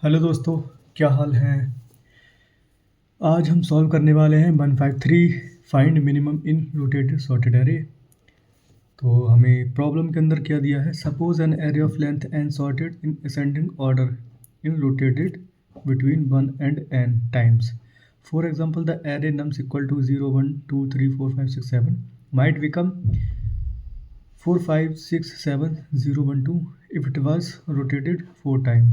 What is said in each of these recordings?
Hello दोस्तों, क्या हाल है। आज हम सॉल्व करने वाले हैं 153 find minimum in rotated sorted array. तो हमें प्रॉब्लम के अंदर क्या दिया है, suppose an array of length n sorted in ascending order in rotated between 1 and n टाइम्स। For example the array nums equal to 0 1 2 3 4 5 6 7 might become 4 5 6 7 0 1 2 if it was rotated 4 time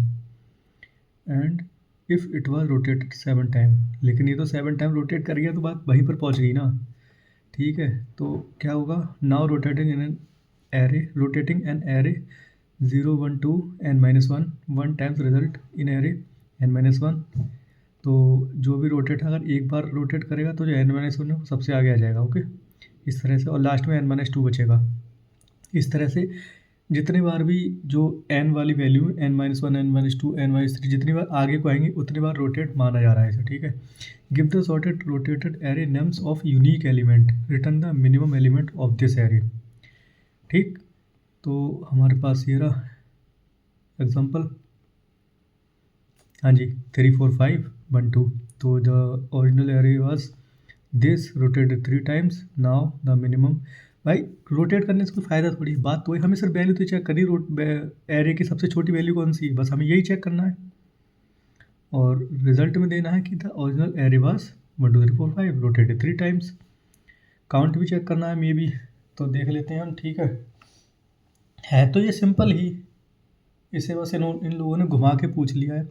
and if it was rotated 7 time. लेकिन ये तो 7 time rotate कर गया तो बात वहीं पर पहुंच गई ना। ठीक है, तो क्या होगा, now rotating an array 0 1 2 n-1 1 times result in array n-1। तो जो भी रोटेट अगर एक बार रोटेट करेगा तो जो n-1 है सबसे आगे आ जाएगा। ओके, इस तरह से, और लास्ट में n-2 बचेगा। इस तरह से जितनी बार भी जो n वाली वैल्यू n-1 n-2 n-3 जितनी बार आगे को आएंगी उतनी बार रोटेट माना जा रहा है इसे। ठीक है, give the sorted rotated array names of unique element, return the minimum element of this array. ठीक, तो हमारे पास ये रहा एग्जांपल। हाँ जी, 3 4 5 1 2। तो the original array was this rotated 3 times, now the minimum. भाई रोटेट करने से कोई फ़ायदा थोड़ी, बात तो है, हमें सिर्फ वैल्यू तो चेक करनी, एरे की सबसे छोटी वैल्यू कौन सी है, बस हमें यही चेक करना है। और रिजल्ट में देना है कि the original array was 1 2 3 4 5 rotated 3 times. Count भी चेक करना है मे बी, तो देख लेते हैं हम। ठीक है तो ये सिंपल ही, इसे बस इन लोगों ने घुमा के पूछ लिया है।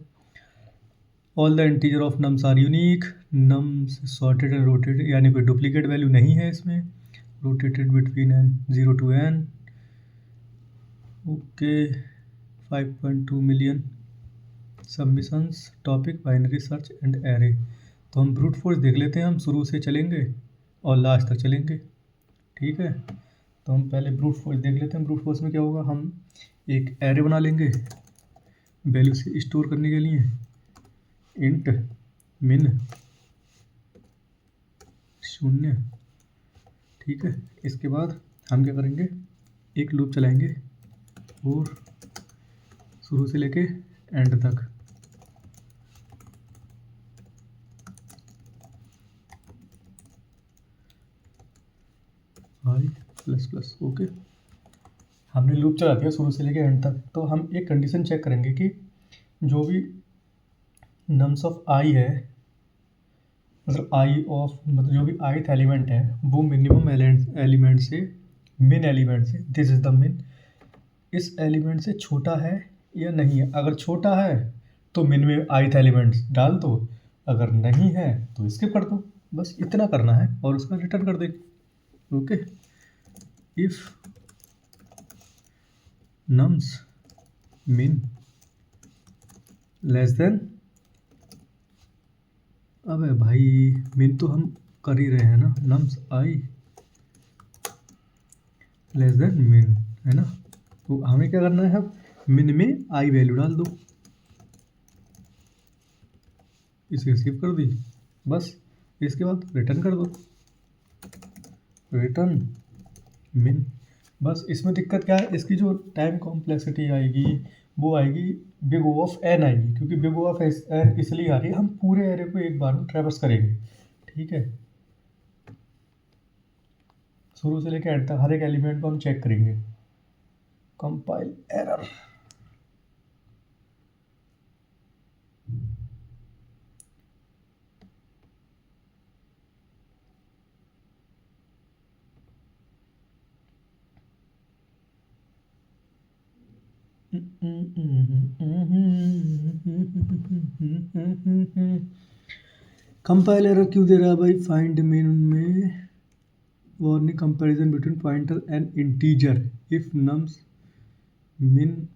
All the integer of nums are unique, nums sorted and rotated, यानी कोई डुप्लीकेट वैल्यू नहीं है इसमें। Rotated between n 0 to n। Okay, 5.2 million submissions, topic binary search and array. तो हम ब्रूट फोर्स देख लेते हैं, हम शुरू से चलेंगे और लास्ट तक चलेंगे। ठीक है, तो हम पहले ब्रूट फोर्स देख लेते हैं। ब्रूट फोर्स में क्या होगा, हम एक एरे बना लेंगे वैल्यू से स्टोर करने के लिए, इंट मिन 0। ठीक है, इसके बाद हम क्या करेंगे, एक लूप चलाएंगे और शुरू से लेके एंड तक। आई प्लस प्लस। ओके, हमने लूप चला दिया शुरू से लेके एंड तक। तो हम एक कंडीशन चेक करेंगे कि जो भी नम्स ऑफ आई है, मतलब जो भी ith एलिमेंट है वो मिनिमम एलिमेंट से, मिन एलिमेंट से, दिस इज द मिन, इस एलिमेंट से छोटा है या नहीं है। अगर छोटा है तो मिन में ith एलिमेंट डाल दो, अगर नहीं है तो स्किप कर दो। बस इतना करना है और उसका रिटर्न कर दे। ओके, इफ नम्स मिन लेस देन, अबे भाई मिन तो हम कर ही रहे हैं ना, नम्स आई लेस देन मिन, है ना। तो हमें क्या करना है, अब मिन में आई वैल्यू डाल दो, इसे स्किप कर दी, बस इसके बाद रिटर्न कर दो, रिटर्न मिन। बस इसमें दिक्कत क्या है, इसकी जो टाइम कॉम्प्लेक्सिटी आएगी वो आएगी बिग O ऑफ n आएगी, क्योंकि बिग O ऑफ n इसलिए आ रही है, हम पूरे एरे को एक बार में ट्रैवर्स करेंगे। ठीक है, शुरू से लेकर एंड तक हर एक एलिमेंट को हम चेक करेंगे। कंपाइल एरर, कंपाइल एरर क्यों दे रहा है भाई। फाइंड मिन में warning, comparison between pointer and integer if nums मिन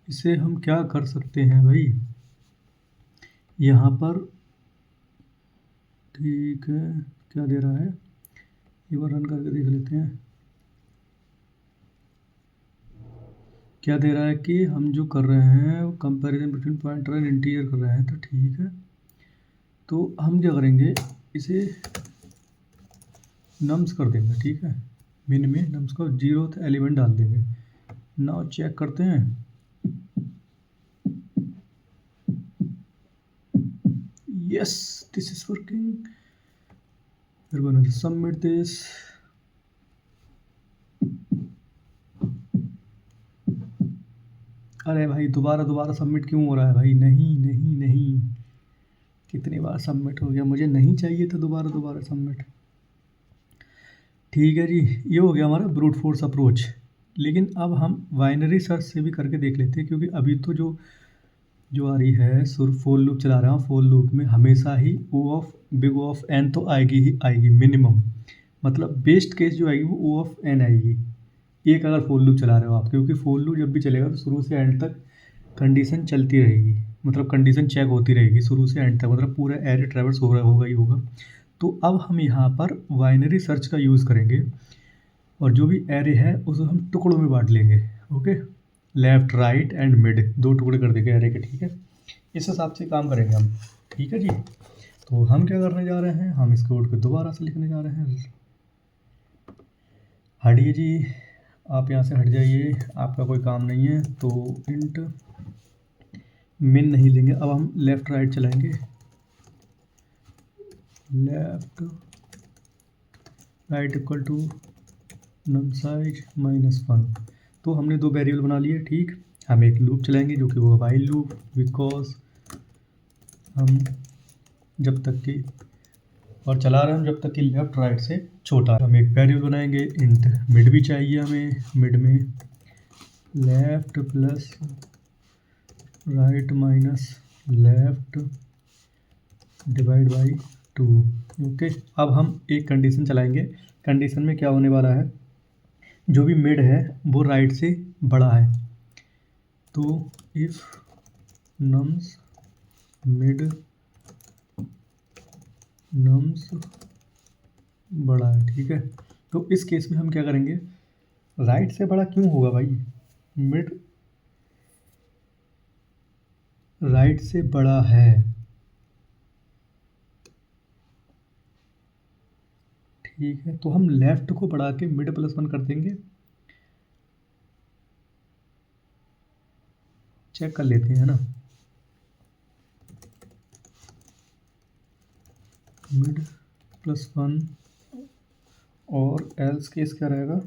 इसे हम क्या कर सकते हैं भाई यहाँ पर। ठीक है, क्या दे रहा है, एक बार रन करके देख लेते हैं। क्या दे रहा है कि हम जो कर रहे हैं comparison between pointer and integer कर रहे हैं, तो ठीक है। तो हम क्या करेंगे, इसे नम्स कर देंगे, ठीक है। मिन में नम्स को 0th एलिमेंट डाल देंगे। नाउ चेक करते हैं। Yes, this is working. we're going to submit this। अरे भाई दोबारा सबमिट क्यों हो रहा है भाई? नहीं नहीं नहीं, कितनी बार सबमिट हो गया, मुझे नहीं चाहिए था दोबारा सबमिट। ठीक है जी, ये हो गया हमारा ब्रूट फोर्स अप्रोच। लेकिन अब हम बाइनरी सर्च से भी करके देख लेते हैं, क्योंकि अभी तो जो आ रही है फोर लूप चला रहा हूँ। फोर लूप में हमेशा ही बिग O ऑफ n तो आएगी ही आएगी मिनिमम, मतलब बेस्ट केस जो आएगी वो O ऑफ n आएगी। एक अगर फोर लूप चला रहे हो आप, क्योंकि फोर लूप जब भी चलेगा तो शुरू से एंड तक कंडीशन चलती रहेगी, मतलब कंडीशन चेक होती रहेगी शुरू से एंड तक, मतलब पूरा एरे ट्रैवर्स हो रहा होगा ही होगा। तो अब हम यहाँ पर बाइनरी सर्च का यूज़ करेंगे, और जो भी एरे है उसे हम टुकड़ों में बांट लेंगे। Okay, left right and mid 2 टुकड़े कर देंगे एरे के, ठीक है। इस हिसाब से काम करेंगे हम, ठीक है जी। तो हम क्या करने जा रहे हैं, हम इस कोड को दोबारा से लिखने जा रहे हैं। हटिए जी, आप यहाँ से हट जाइए, आपका कोई काम नहीं है। तो इंट मिन नहीं लेंगे, अब हम लेफ़्ट राइट चलाएंगे। Left right equal to num size -1। तो हमने 2 वेरिएबल बना लिए, ठीक। हम एक लूप चलाएंगे जो कि वो वाइल लूप, बिकॉज हम जब तक कि और चला रहे हैं हम जब तक कि लेफ़्ट राइट से छोटा है। हम एक वेरिएबल बनाएंगे इंट मिड भी चाहिए हमें। मिड में left plus right minus left divide by 2। Okay, अब हम एक कंडीशन चलाएंगे। कंडीशन में क्या होने वाला है, जो भी मिड है वो राइट से बड़ा है। तो इफ़ नम्स मिड नम्स बड़ा है, ठीक है। तो इस केस में हम क्या करेंगे, राइट से बड़ा क्यों होगा भाई? मिड राइट से बड़ा है, ठीक है। तो हम लेफ़्ट को बढ़ा के मिड +1 कर देंगे। चेक कर लेते हैं, है ना। मिड +1 और एल्स केस क्या रहेगा,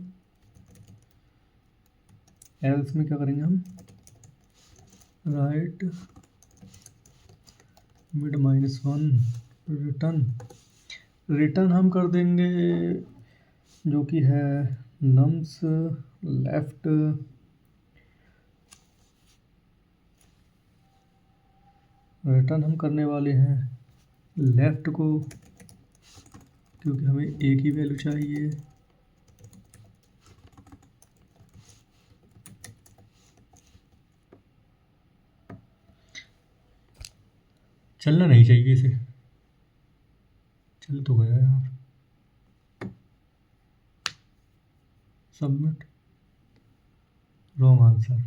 एल्स में क्या करेंगे हम, राइट मिड -1 रिटर्न हम कर देंगे जो कि है नम्स लेफ़्ट रिटर्न हम करने वाले हैं लेफ़्ट को, क्योंकि हमें एक ही वैल्यू चाहिए। चलना नहीं चाहिए इसे, चल तो गया यार। Submit, wrong answer,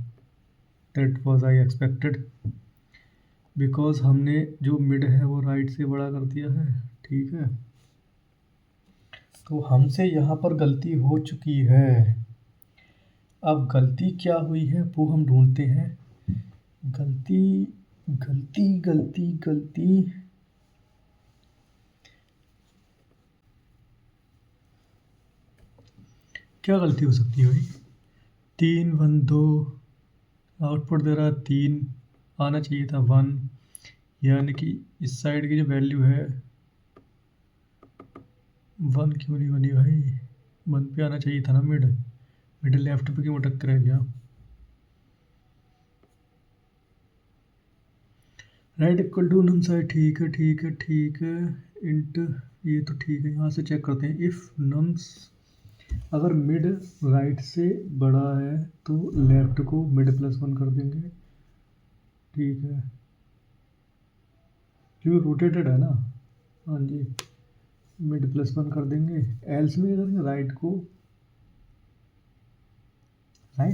that was I expected, because हमने जो मिड है वो राइट से बड़ा कर दिया है, ठीक है। तो हमसे यहाँ पर गलती हो चुकी है। अब गलती क्या हुई है वो हम ढूंढते हैं। गलती गलती गलती गलती क्या गलती हो सकती है भाई? 3 1 2 आउटपुट दे रहा है 3, आना चाहिए था 1, यानी कि इस साइड की जो वैल्यू है 1 क्यों नहीं बनी भाई? 1 पे आना चाहिए था ना। मिड लेफ्ट पे क्यों अटक कर रह गया? Right equal to num side, ठीक है ठीक है ठीक है। इंट ये तो ठीक है, यहाँ से चेक करते हैं। इफ़ नम्स अगर मिड राइट से बड़ा है तो लेफ़्ट को मिड +1 कर देंगे, ठीक है, क्योंकि रोटेटेड है ना। हाँ जी, मिड +1 कर देंगे। एल्स में क्या करेंगे, राइट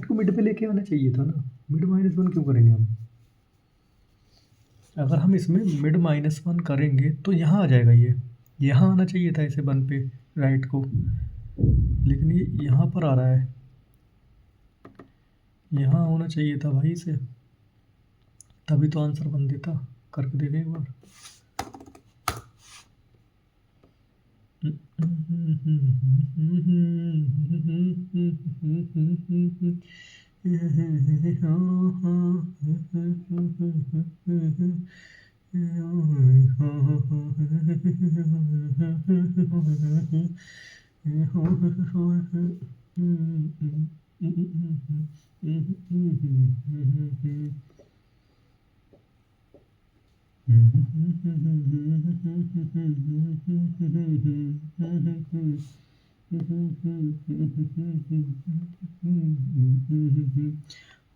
को मिड पे लेके आना चाहिए था ना। मिड -1 क्यों करेंगे हम? अगर हम इसमें मिड -1 करेंगे तो यहाँ आ जाएगा ये, यहाँ आना चाहिए था ऐसे 1 पे राइट को, लेकिन ये यहाँ पर आ रहा है, यहाँ होना चाहिए था भाई इसे, तभी तो आंसर बन देता। करके देखें एक बार।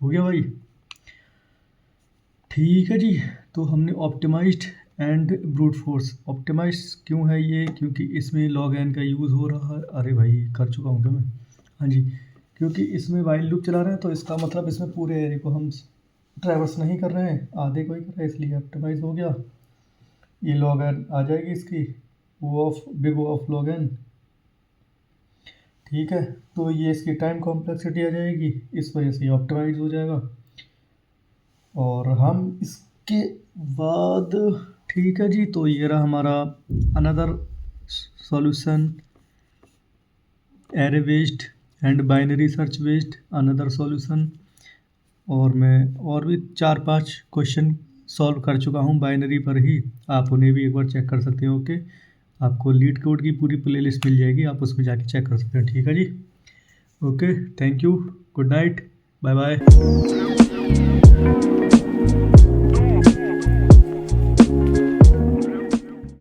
हो गया भाई। ठीक है जी, तो हमने optimised and brute force. Optimised क्यों है ये? क्योंकि इसमें लॉग एन का यूज़ हो रहा है। अरे भाई कर चुका हूँ क्या मैं? हाँ जी, क्योंकि इसमें वाइल लूप चला रहे हैं, तो इसका मतलब इसमें पूरे एरे को हम ट्रैवर्स नहीं कर रहे हैं, आधे को ही कर रहे हैं, इसलिए ऑप्टिमाइज हो गया। ये लॉग एन आ जाएगी इसकी, वो of big O of log N. ठीक है, तो ये इसकी टाइम कॉम्प्लेक्सिटी आ जाएगी, इस वजह से ये ऑप्टिमाइज हो जाएगा। और हम इसके बाद, ठीक है जी, तो ये रहा हमारा another solution, array based and binary search based another solution. और मैं और भी 4-5 क्वेश्चन सॉल्व कर चुका हूँ बाइनरी पर ही, आप उन्हें भी एक बार चेक कर सकते हो। ओके, आपको लीड कोड की पूरी प्लेलिस्ट मिल जाएगी, आप उसमें जाके चेक कर सकते हैं। ठीक है जी, okay, thank you, good night, bye bye.